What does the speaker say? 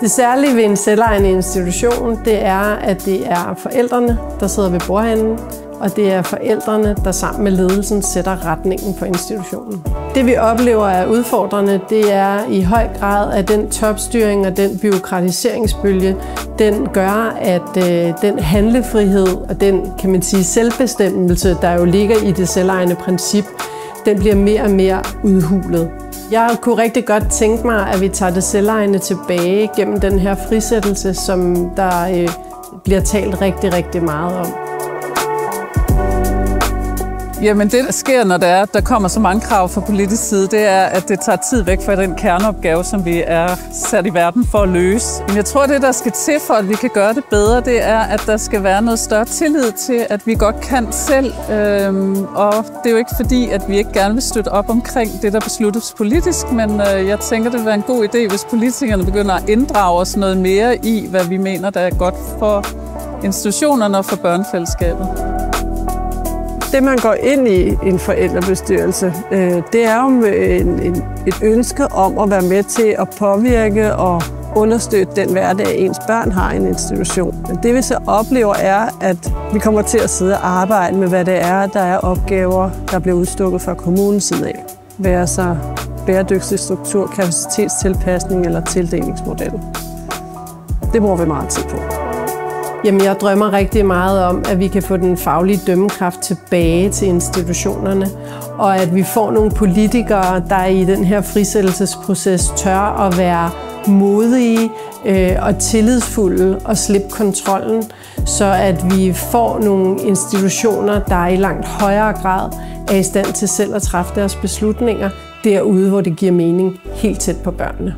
Det særlige ved en selvejende institution, det er, at det er forældrene, der sidder ved bordenden, og det er forældrene, der sammen med ledelsen sætter retningen for institutionen. Det vi oplever er udfordrende, det er i høj grad, at den topstyring og den bureaukratiseringsbølge, den gør, at den handlefrihed og den, kan man sige, selvbestemmelse, der jo ligger i det selvejende princip, den bliver mere og mere udhulet. Jeg kunne rigtig godt tænke mig, at vi tager det selvejende tilbage gennem den her frisættelse, som der bliver talt rigtig, rigtig meget om. Jamen det, der sker, når der kommer så mange krav fra politisk side, det er, at det tager tid væk fra den kerneopgave, som vi er sat i verden for at løse. Men jeg tror, det, der skal til for, at vi kan gøre det bedre, det er, at der skal være noget større tillid til, at vi godt kan selv. Og det er jo ikke fordi, at vi ikke gerne vil støtte op omkring det, der besluttes politisk, men jeg tænker, det vil være en god idé, hvis politikerne begynder at inddrage os noget mere i, hvad vi mener, der er godt for institutionerne og for børnefællesskabet. Det, man går ind i en forældrebestyrelse, det er jo et ønske om at være med til at påvirke og understøtte den hverdag, ens børn har i en institution. Det vi så oplever er, at vi kommer til at sidde og arbejde med, hvad det er, der er opgaver, der bliver udstukket fra kommunens side af. Være så bæredygtig struktur, kapacitetstilpasning eller tildelingsmodel. Det bruger vi meget tid på. Jamen, jeg drømmer rigtig meget om, at vi kan få den faglige dømmekraft tilbage til institutionerne, og at vi får nogle politikere, der i den her frisættelsesproces tør at være modige og tillidsfulde og slippe kontrollen, så at vi får nogle institutioner, der i langt højere grad er i stand til selv at træffe deres beslutninger derude, hvor det giver mening, helt tæt på børnene.